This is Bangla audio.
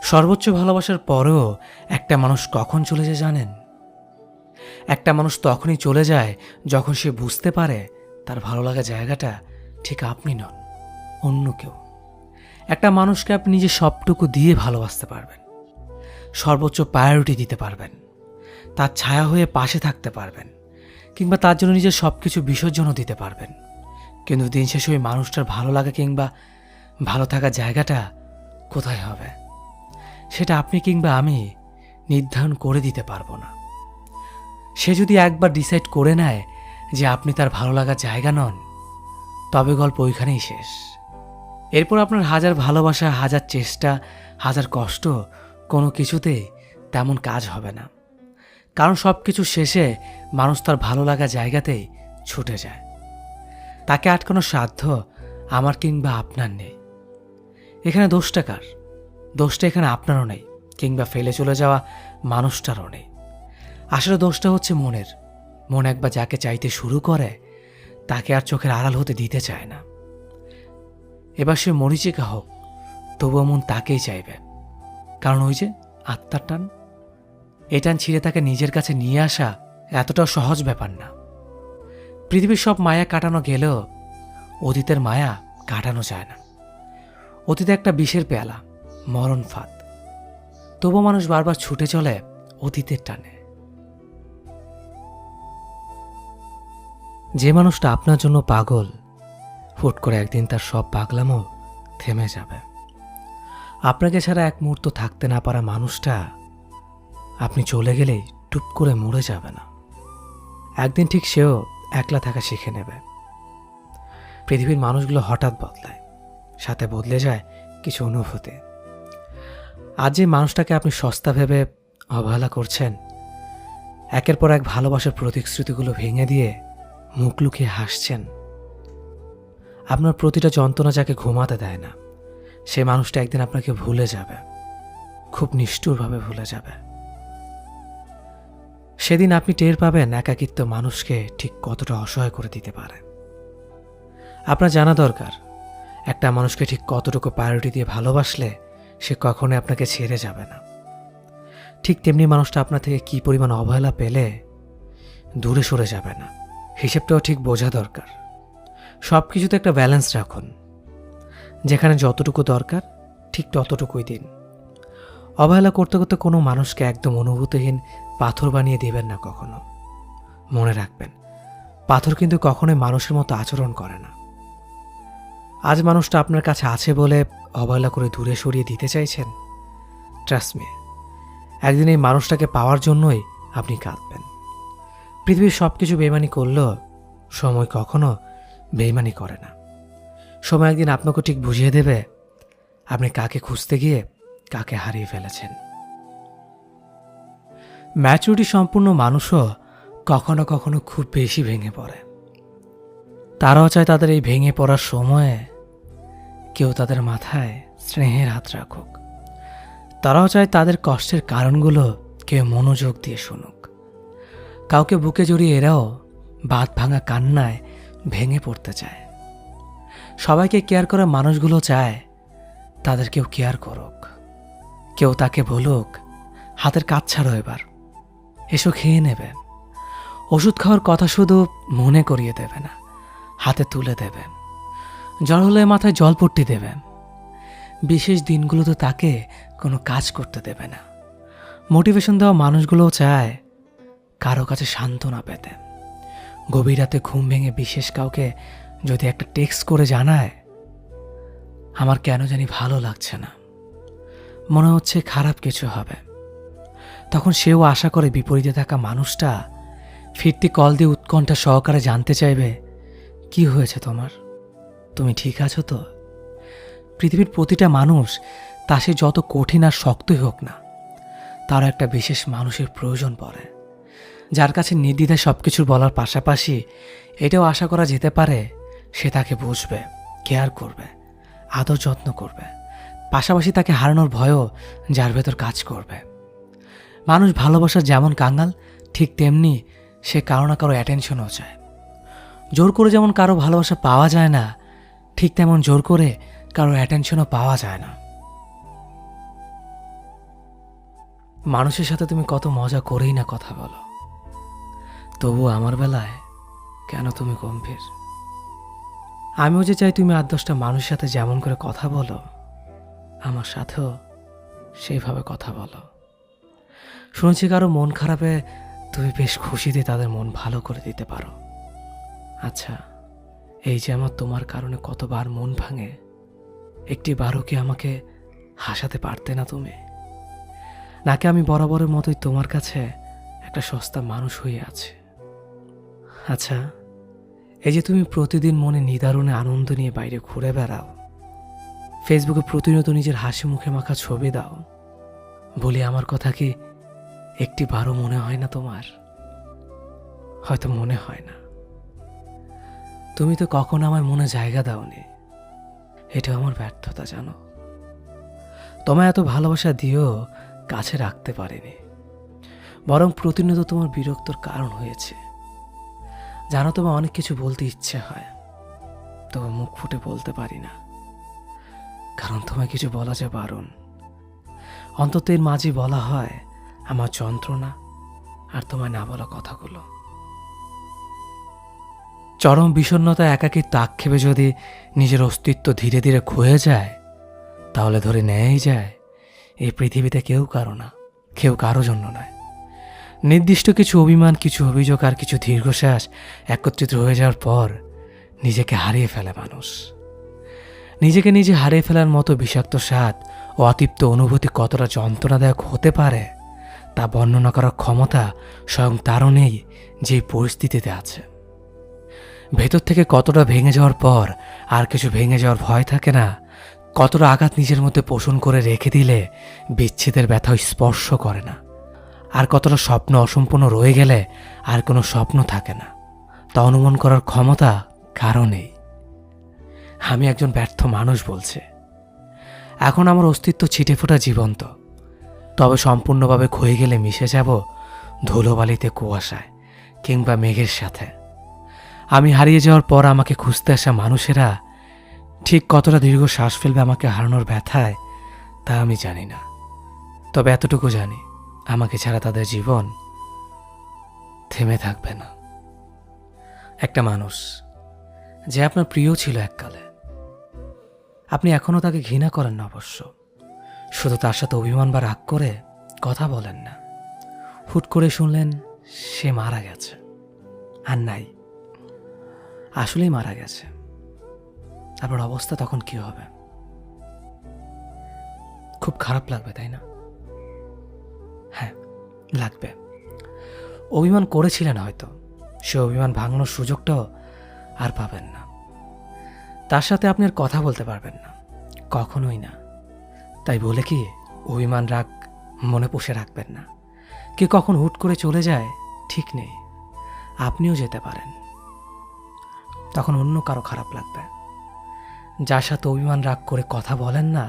সর্বোচ্চ ভালোবাসার পরেও একটা মানুষ কখন চলে যায় জানেন? একটা মানুষ তখনই চলে যায় যখন সে বুঝতে পারে তার ভালো লাগা জায়গাটা ঠিক আপনি নন, অন্য কেউ। একটা মানুষকে আপনি নিজে সবটুকু দিয়ে ভালোবাসতে পারবেন, সর্বোচ্চ প্রায়োরিটি দিতে পারবেন, তার ছায়া হয়ে পাশে থাকতে পারবেন, কিংবা তার জন্য নিজের সব কিছু বিসর্জনও দিতে পারবেন। কিন্তু দিন শেষে ওই মানুষটার ভালো লাগা কিংবা ভালো থাকার জায়গাটা কোথায় হবে সেটা আপনি কিংবা আমি নির্ধারণ করে দিতে পারবো না। সে যদি একবার ডিসাইড করে নেয় যে আপনি তার ভালো লাগার জায়গা নন, তবে গল্প ওইখানেই শেষ। এরপর আপনার হাজার ভালোবাসা, হাজার চেষ্টা, হাজার কষ্ট কোনো কিছুতেই তেমন কাজ হবে না। কারণ সব কিছু শেষে মানুষ তার ভালো লাগা জায়গাতেই ছুটে যায়। তাকে আটকানোর সাধ্য আমার কিংবা আপনার নেই। এখানে দোষটা কার? দোষটা এখানে আপনারও নেই, কিংবা ফেলে চলে যাওয়া মানুষটারও নেই। আসলে দোষটা হচ্ছে মনের। মন একবার যাকে চাইতে শুরু করে তাকে আর চোখের আড়াল হতে দিতে চায় না। এবার সে মরিচিকা হোক, তবুও মন তাকেই চাইবে। কারণ ওই যে আত্মার টান, এই টান ছিঁড়ে তাকে নিজের কাছে নিয়ে আসা এতটাও সহজ ব্যাপার না। পৃথিবীর সব মায়া কাটানো গেলেও অতীতের মায়া কাটানো যায় না। অতীতে একটা বিষের পেয়ালা, মরণ ফাঁদ। তবু মানুষ বারবার ছুটে চলে অতীতের টানে। যে মানুষটা আপনার জন্য পাগল, হুট করে একদিন তার সব পাগলামও থেমে যাবে। আপনাকে ছাড়া এক মুহূর্ত থাকতে না পারা মানুষটা আপনি চলে গেলেই টুপ করে মরে যাবে না। একদিন ঠিক সেও একলা থাকা শিখে নেবে। পৃথিবীর মানুষগুলো হঠাৎ বদলায়, সাথে বদলে যায় কিছু অনুভূতি। আজ যে মানুষটাকে আপনি সস্তা ভেবে অবহেলা করছেন, একের পর এক ভালোবাসার প্রতিশ্রুতিগুলো ভেঙে দিয়ে মুখ লুকিয়ে হাসছেন, আপনার প্রতিটা যন্ত্রণা যাকে ঘুমাতে দেয় না, সে মানুষটা একদিন আপনাকে ভুলে যাবে, খুব নিষ্ঠুরভাবে ভুলে যাবে। সেদিন আপনি টের পাবেন একাকিত্ব মানুষকে ঠিক কতটা অসহায় করে দিতে পারে। আপনার জানা দরকার একটা মানুষকে ঠিক কতটুকু প্রায়োরিটি দিয়ে ভালোবাসলে সে কখনোই আপনাকে ছেড়ে যাবে না। ঠিক তেমনি মানুষটা আপনার থেকে কি পরিমাণ অবহেলা পেলে দূরে সরে যাবে না, হিসেবটাও ঠিক বোঝা দরকার। সব কিছুতে একটা ব্যালেন্স রাখুন। যেখানে যতটুকু দরকার ঠিক ততটুকুই দিন। অবহেলা করতে করতে কোনো মানুষকে একদম অনুভূতিহীন পাথর বানিয়ে দেবেন না কখনো। মনে রাখবেন, পাথর কিন্তু কখনোই মানুষের মতো আচরণ করে না। আজ মানুষটা আপনার কাছে আছে বলে অবহেলা করে দূরে সরিয়ে দিতে চাইছেন, ট্রাস্ট মি, একদিন এই মানুষটাকে পাওয়ার জন্যই আপনি কাঁদবেন। পৃথিবীর সব কিছু বেইমানি করলেও সময় কখনো বেইমানি করে না। সময় একদিন আপনাকে ঠিক বুঝিয়ে দেবে আপনি কাকে খুঁজতে গিয়ে কাকে হারিয়ে ফেলেছেন। ম্যাচুরিটি সম্পূর্ণ মানুষও কখনো কখনো খুব বেশি ভেঙে পড়ে। তারাও চায় তাদের এই ভেঙে পড়ার সময়ে কেউ তাদের মাথায় স্নেহের হাত রাখুক। তারাও চায় তাদের কষ্টের কারণগুলো কেউ মনোযোগ দিয়ে শুনুক। কাউকে বুকে জড়িয়ে এরাও বাঁধ ভাঙা কান্নায় ভেঙে পড়তে চায়। সবাইকে কেয়ার করা মানুষগুলো চায় তাদের কেউ কেয়ার করুক। কেউ তাকে বলুক, হাতের কাজ ছাড়ো, এবার এসো খেয়ে নেবে। ওষুধ খাওয়ার কথা শুধু মনে করিয়ে দেবে না, হাতে তুলে দেবে। জ্বর হলে মাথায় জলপট্টি দেবে। বিশেষ দিনগুলোতে তাকে কোনো কাজ করতে দেবে না। মোটিভেশন দেওয়া মানুষগুলোও চায় কারো কাছে সান্ত্বনা পেতে। গভীর রাতে ঘুম ভেঙে বিশেষ কাউকে যদি একটা টেক্সট করে জানায়, আমার কেন জানি ভালো লাগছে না, মনে হচ্ছে খারাপ কিছু হবে, তখন সেও আশা করে বিপরীতে থাকা মানুষটা ফিরতি কল দিয়ে উৎকণ্ঠা সহকারে জানতে চাইবে, কি হয়েছে তোমার, তুমি ঠিক আছো তো? পৃথিবীর প্রতিটা মানুষ, তা সে যত কঠিন আর শক্তই হোক না, তার একটা বিশেষ মানুষের প্রয়োজন পড়ে, যার কাছে নির্দ্বিধায় সব কিছুর বলার পাশাপাশি এটাও আশা করা যেতে পারে সে তাকে বুঝবে, কেয়ার করবে, আদর যত্ন করবে, পাশাপাশি তাকে হারানোর ভয়ও যার ভেতর কাজ করবে। মানুষ ভালোবাসার যেমন কাঙ্গাল, ঠিক তেমনি সে কারো না কারো অ্যাটেনশনও চায়। জোর করে যেমন কারো ভালোবাসা পাওয়া যায় না, ঠিক তেমন জোর করে কারো অ্যাটেনশনও পাওয়া যায় না। মানুষের সাথে তুমি কত মজা করেই না কথা বলো, তবু আমার বেলায় কেন তুমি গম্ভীর? আমিও যে চাই তুমি ৮-১০টা মানুষের সাথে যেমন করে কথা বলো, আমার সাথেও সেইভাবে কথা বলো। শুনেছি কারো মন খারাপে তুমি বেশ খুশিতে তাদের মন ভালো করে দিতে পারো। আচ্ছা, এই যে আমার তোমার কারণে কতবার মন ভাঙে, একটি বারও কি আমাকে হাসাতে পারতে না তুমি? নাকি আমি বরাবরের মতোই তোমার কাছে একটা সস্তা মানুষ হয়ে আছে? আচ্ছা, এই যে তুমি প্রতিদিন মনে নিদারুণে আনন্দ নিয়ে বাইরে ঘুরে বেড়াও, ফেসবুকে প্রতিনিয়ত নিজের হাসি মুখে মাখা ছবি দাও, বলি আমার কথা কি একটি বারও মনে হয় না তোমার? হয়তো মনে হয় না। তুমি তো কখনো আমার মনে জায়গা দাওনি, এটা আমার ব্যর্থতা জানো। তোমায় এত ভালোবাসা দিয়েও কাছে রাখতে পারিনি, বরং প্রতিনিয়ত তোমার বিরক্তর কারণ হয়েছে। জানো, তোমার অনেক কিছু বলতে ইচ্ছে হয়, তবে মুখ ফুটে বলতে পারি না, কারণ তোমায় কিছু বলা যে বারণ। অন্তত এর মাঝে বলা হয় আমার যন্ত্রণা আর তোমায় না বলা কথাগুলো। চরম বিষণ্ণতা একাকিত্ব আক্ষেপে যদি নিজের অস্তিত্ব ধীরে ধীরে ক্ষয়ে যায়, তাহলে ধরে নেয়াই যায় এই পৃথিবীতে কেউ কারো না, কেউ কারো জন্য নয়। নির্দিষ্ট কিছু অভিমান, কিছু অভিযোগ আর কিছু দীর্ঘশ্বাস একত্রিত হয়ে যাওয়ার পর নিজেকে হারিয়ে ফেলে মানুষ। নিজেকে নিজে হারিয়ে ফেলার মতো বিষাক্ত স্বাদ ও অতৃপ্ত অনুভূতি কতটা যন্ত্রণাদায়ক হতে পারে তা বর্ণনা করার ক্ষমতা স্বয়ং তারও নেই যে পরিস্থিতিতে আছে। ভেতর থেকে কতটা ভেঙে যাওয়ার পর আর কিছু ভেঙে যাওয়ার ভয় থাকে না, কতটা আঘাত নিজের মধ্যে পোষণ করে রেখে দিলে বিচ্ছেদের ব্যথা স্পর্শ করে না, আর কতটা স্বপ্ন অসম্পূর্ণ রয়ে গেলে আর কোনো স্বপ্ন থাকে না, তা অনুমান করার ক্ষমতা কারও নেই। আমি একজন ব্যর্থ মানুষ বলছে। এখন আমার অস্তিত্ব ছিটেফোঁটা জীবন্ত, তবে সম্পূর্ণভাবে ক্ষয়ে গেলে মিশে যাব ধুলোবালিতে, কুয়াশায় কিংবা মেঘের সাথে। আমি হারিয়ে যাওয়ার পর আমাকে খুঁজতে আসা মানুষেরা ঠিক কতটা দীর্ঘ শ্বাস ফেলবে আমাকে হারানোর ব্যথায়, তা আমি জানি না। তবে এতটুকু জানি, আমাকে ছাড়া তাদের জীবন থেমে থাকবে না। একটা মানুষ যে আপনার প্রিয় ছিল এককালে, আপনি এখনও তাকে ঘৃণা করেন না অবশ্য, শুধু তার সাথে অভিমান বা রাগ করে কথা বলেন না। হুট করে শুনলেন সে মারা গেছে, আর নাই, আসলেই মারা গেছে। আপনার অবস্থা তখন কি হবে? খুব খারাপ লাগবে, তাই না? হ্যাঁ, লাগবে। অভিমান করেছিলেন হয়তো, সে অভিমান ভাঙানোর সুযোগটাও আর পাবেন না। তার সাথে আপনি আর কথা বলতে পারবেন না, কখনোই না। তাই বলে কি অভিমান রাগ মনে পুষে রাখবেন না? কে কখন হুট করে চলে যায় ঠিক নেই, আপনিও যেতে পারেন। তখন অন্য কারো খারাপ লাগবে। যার সাথে অভিমান রাগ করে কথা বলেন না,